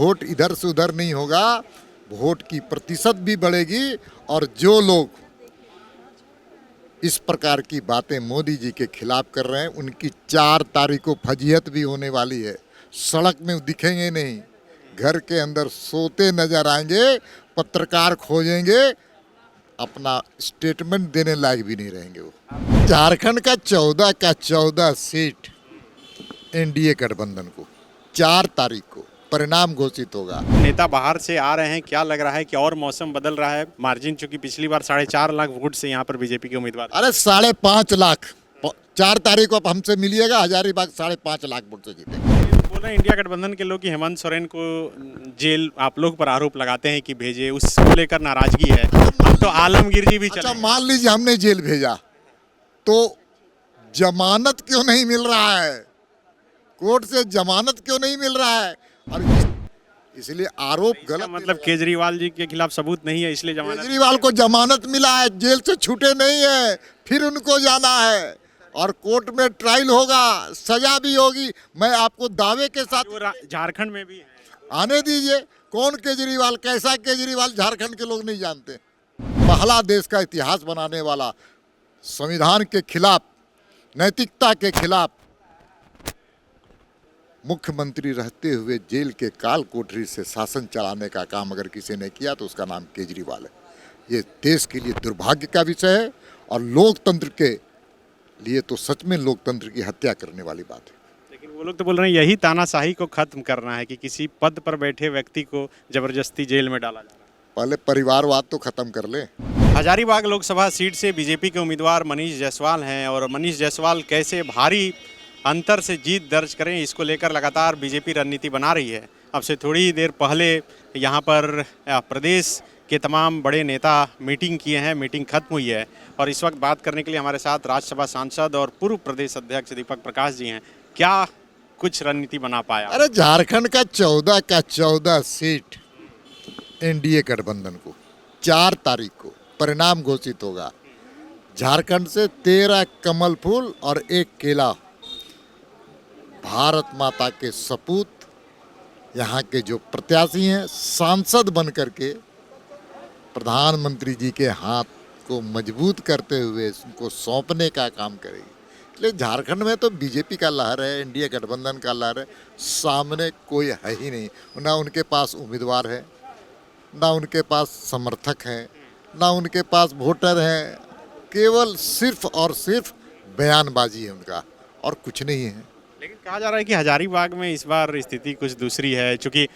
Vote इधर से उधर नहीं होगा, वोट की प्रतिशत भी बढ़ेगी। और जो लोग इस प्रकार की बातें मोदी जी के खिलाफ कर रहे हैं, उनकी 4 तारीख को फजीहत भी होने वाली है। सड़क में दिखेंगे नहीं, घर के अंदर सोते नजर आएंगे, पत्रकार खोजेंगे, अपना स्टेटमेंट देने लायक भी नहीं रहेंगे वो। झारखंड का 14 का 14 सीट एनडीए गठबंधन को 4 तारीख को परिणाम घोषित होगा। नेता बाहर से आ रहे हैं, क्या लग रहा है कि और मौसम बदल रहा है? मार्जिन चूंकि पिछली बार 4.5 लाख वोट से यहाँ पर बीजेपी के उम्मीदवार। अरे 5.5 लाख 4 तारीख को आप हमसे मिलिएगा, हजारीबाग 5.5 लाख वोट से जीतेंगे। बोल रहे हैं इंडिया गठबंधन के लोग कि हेमंत सोरेन को जेल आप लोग पर आरोप लगाते हैं कि भेजे, उसको लेकर नाराजगी है। अब तो आलमगीर जी भी चले। अच्छा, मान लीजिए हमने जेल भेजा तो जमानत क्यों नहीं मिल रहा है? कोर्ट से जमानत क्यों नहीं मिल रहा है? और इसलिए आरोप गलत। मतलब केजरीवाल जी के खिलाफ सबूत नहीं है, इसलिए जमानत। केजरीवाल को जमानत मिला है, जेल से छूटे नहीं है, फिर उनको जाना है और कोर्ट में ट्रायल होगा, सजा भी होगी। मैं आपको दावे के साथ झारखंड में भी है। आने दीजिए। कौन केजरीवाल, कैसा केजरीवाल झारखंड के लोग नहीं जानते। पहला देश का इतिहास बनाने वाला, संविधान के खिलाफ, नैतिकता के खिलाफ मुख्यमंत्री रहते हुए जेल के काल कोठरी से शासन चलाने का काम अगर किसी ने किया तो उसका नाम केजरीवाल है। ये देश के लिए दुर्भाग्य का विषय है और लोकतंत्र के लिए तो सच में लोकतंत्र की हत्या करने वाली बात है। लेकिन वो लोग तो बोल रहे हैं यही तानाशाही को खत्म करना है कि किसी पद पर बैठे व्यक्ति को जबरदस्ती जेल में डाला जा रहा है। पहले परिवारवाद तो खत्म कर ले। हजारीबाग लोकसभा सीट से बीजेपी के उम्मीदवार मनीष जायसवाल हैं और मनीष जायसवाल कैसे भारी अंतर से जीत दर्ज करें, इसको लेकर लगातार बीजेपी रणनीति बना रही है। अब से थोड़ी ही देर पहले यहाँ पर प्रदेश के तमाम बड़े नेता मीटिंग किए हैं, मीटिंग खत्म हुई है और इस वक्त बात करने के लिए हमारे साथ राज्यसभा सांसद और पूर्व प्रदेश अध्यक्ष दीपक प्रकाश जी हैं। क्या कुछ रणनीति बना पाया? अरे झारखंड का 14 का 14 सीट एनडीए गठबंधन को 4 तारीख को परिणाम घोषित होगा। झारखंड से 13 कमल फूल और 1 केला। भारत माता के सपूत यहाँ के जो प्रत्याशी हैं, सांसद बन करके प्रधानमंत्री जी के हाथ को मजबूत करते हुए उनको सौंपने का काम करेगी। इसलिए झारखंड में तो बीजेपी का लहर है, एनडीए गठबंधन का लहर है। सामने कोई है ही नहीं, ना उनके पास उम्मीदवार है, ना उनके पास समर्थक हैं, ना उनके पास वोटर हैं। केवल सिर्फ और सिर्फ बयानबाजी है उनका और कुछ नहीं है। लेकिन कहा जा रहा है कि हजारीबाग में इस बार स्थिति कुछ दूसरी है, क्योंकि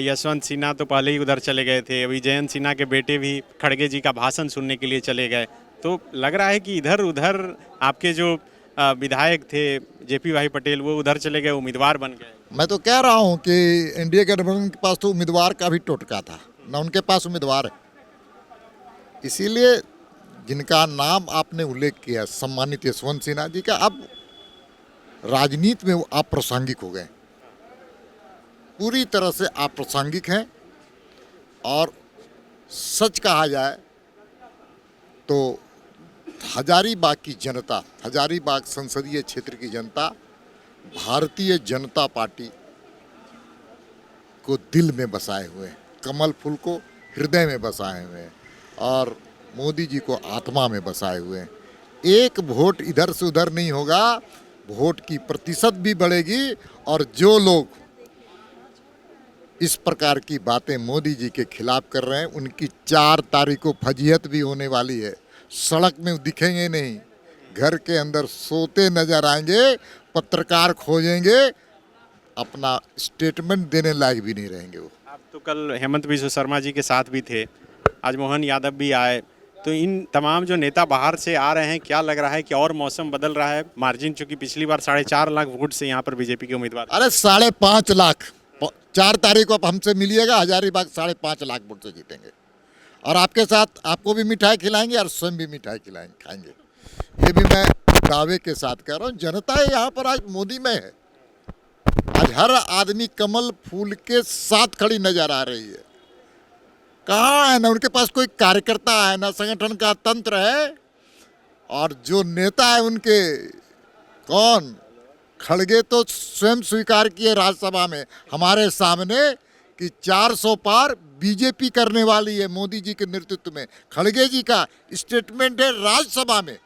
यशवंत सिन्हा तो पहले ही उधर चले गए थे, अभी जयंत सिन्हा के बेटे भी खड़गे जी का भाषण सुनने के लिए चले गए। तो लग रहा है कि इधर उधर आपके जो विधायक थे जेपी भाई पटेल, वो उधर चले गए, उम्मीदवार बन गए। मैं तो कह रहा हूँ कि एनडीए गठबंधन के पास तो उम्मीदवार का भी टोटका था, ना उनके पास उम्मीदवार है। इसीलिए जिनका नाम आपने उल्लेख किया, सम्मानित यशवंत सिन्हा जी का, अब राजनीति में वो अप्रासंगिक हो गए, पूरी तरह से अप्रासंगिक हैं। और सच कहा जाए तो हजारीबाग की जनता, हजारीबाग संसदीय क्षेत्र की जनता भारतीय जनता पार्टी को दिल में बसाए हुए हैं, कमल फूल को हृदय में बसाए हुए हैं और मोदी जी को आत्मा में बसाए हुए हैं। एक वोट इधर से उधर नहीं होगा, वोट की प्रतिशत भी बढ़ेगी। और जो लोग इस प्रकार की बातें मोदी जी के खिलाफ कर रहे हैं, उनकी 4 तारीख को फजीहत भी होने वाली है। सड़क में दिखेंगे नहीं, घर के अंदर सोते नजर आएंगे, पत्रकार खोजेंगे, अपना स्टेटमेंट देने लायक भी नहीं रहेंगे वो। आप तो कल हेमंत बिस्व शर्मा जी के साथ भी थे, आज मोहन यादव भी आए, तो इन तमाम जो नेता बाहर से आ रहे हैं, क्या लग रहा है कि और मौसम बदल रहा है? मार्जिन चूंकि पिछली बार 4.5 लाख वोट से यहाँ पर बीजेपी के उम्मीदवार। अरे 5.5 लाख 4 तारीख को आप हमसे मिलिएगा, हजारीबाग 5.5 लाख वोट से जीतेंगे और आपके साथ आपको भी मिठाई खिलाएंगे और स्वयं भी मिठाई खाएंगे। ये भी मैं दावे के साथ कह रहा हूँ। जनता यहाँ पर आज मोदी में है, आज हर आदमी कमल फूल के साथ खड़ी नजर आ रही है। कहाँ है? ना उनके पास कोई कार्यकर्ता है, ना संगठन का तंत्र है। और जो नेता है उनके, कौन? खड़गे तो स्वयं स्वीकार किए राज्यसभा में हमारे सामने कि 400 पार बीजेपी करने वाली है मोदी जी के नेतृत्व में। खड़गे जी का स्टेटमेंट है राज्यसभा में,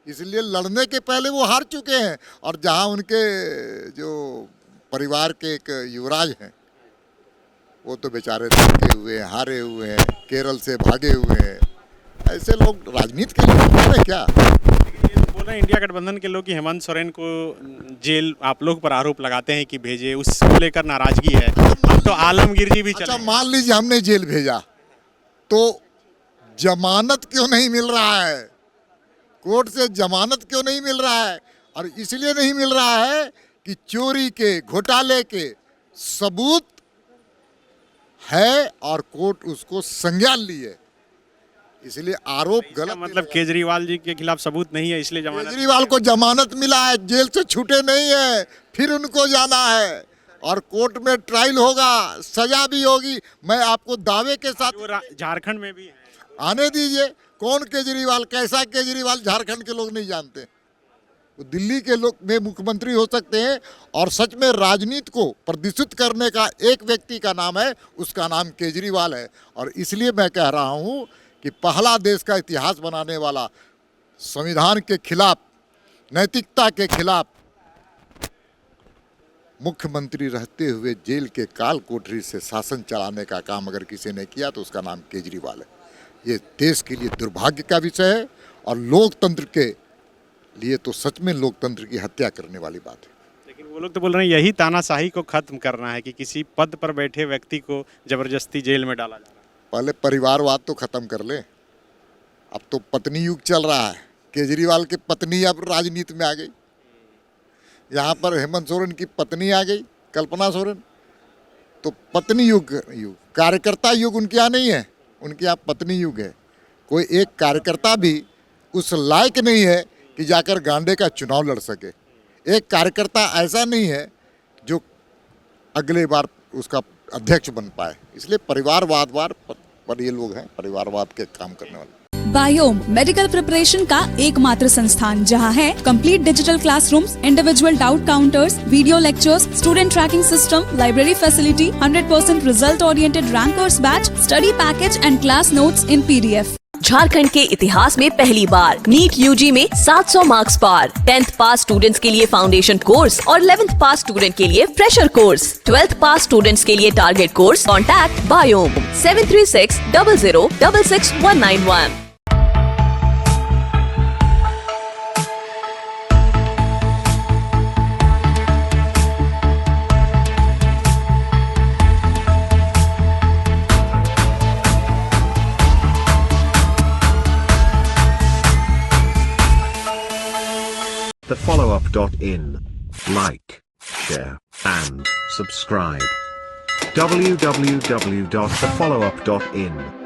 इसलिए लड़ने के पहले वो हार चुके हैं। और जहां उनके जो परिवार के एक युवराज हैं वो तो बेचारे थके हुए हैं, हारे हुए हैं, केरल से भागे हुए हैं। ऐसे लोग राजनीति के लिए बोल रहे क्या? बोल रहे हैं इंडिया गठबंधन के लोग कि हेमंत सोरेन को जेल आप लोग पर आरोप लगाते हैं कि भेजे, उसको लेकर नाराजगी है। अब तो आलमगीर जी भी अच्छा, चले। मान लीजिए हमने जेल भेजा तो जमानत क्यों नहीं मिल रहा है? कोर्ट से जमानत क्यों नहीं मिल रहा है? और इसलिए नहीं मिल रहा है कि चोरी के, घोटाले के सबूत है और कोर्ट उसको संज्ञान ली है, इसलिए आरोप गलत। मतलब केजरीवाल जी के खिलाफ सबूत नहीं है इसलिए जमानत। केजरीवाल को जमानत मिला है, जेल से छूटे नहीं है, फिर उनको जाना है और कोर्ट में ट्रायल होगा, सजा भी होगी। मैं आपको दावे के साथ, वो झारखंड में भी है। आने दीजिए। कौन केजरीवाल, कैसा केजरीवाल झारखंड के लोग नहीं जानते। वो दिल्ली के लोग में मुख्यमंत्री हो सकते हैं और सच में राजनीति को प्रदूषित करने का एक व्यक्ति का नाम है, उसका नाम केजरीवाल है। और इसलिए मैं कह रहा हूँ कि पहला देश का इतिहास बनाने वाला, संविधान के खिलाफ, नैतिकता के खिलाफ मुख्यमंत्री रहते हुए जेल के काल कोठरी से शासन चलाने का काम अगर किसी ने किया तो उसका नाम केजरीवाल है। ये देश के लिए दुर्भाग्य का विषय है और लोकतंत्र के लिए तो सच में लोकतंत्र की हत्या करने वाली बात है। लेकिन वो लोग तो बोल रहे हैं यही तानाशाही को खत्म करना है कि किसी पद पर बैठे व्यक्ति को जबरदस्ती जेल में डाला जा रहा है। पहले परिवारवाद तो खत्म कर ले। अब तो पत्नी युग चल रहा है। केजरीवाल की पत्नी अब राजनीति में आ गई। यहाँ पर हेमंत सोरेन की पत्नी आ गई, कल्पना सोरेन। तो पत्नी युग, कार्यकर्ता युग उनके यहाँ नहीं है, उनके यहाँ पत्नी युग है। कोई एक कार्यकर्ता भी उस लायक नहीं है कि जाकर गांडे का चुनाव लड़ सके। एक कार्यकर्ता ऐसा नहीं है जो अगले बार उसका अध्यक्ष बन पाए। इसलिए परिवारवाद पर ये लोग हैं, परिवारवाद के काम करने वाले। बायोम मेडिकल प्रिपरेशन का एकमात्र संस्थान जहां है complete digital classrooms, individual doubt counters, video lectures, student tracking system, library facility, 100% result oriented rankers batch, study package and class notes in PDF। Jharkhand के इतिहास में पहली बार नीट UG में 700 मार्क्स पार। 10th पास स्टूडेंट्स के लिए फाउंडेशन कोर्स और 11th पास student के लिए फ्रेशर कोर्स। 12th पास स्टूडेंट्स के लिए target course. Contact biome 7360066191। thefollowup.in. Like, share, and subscribe. www.thefollowup.in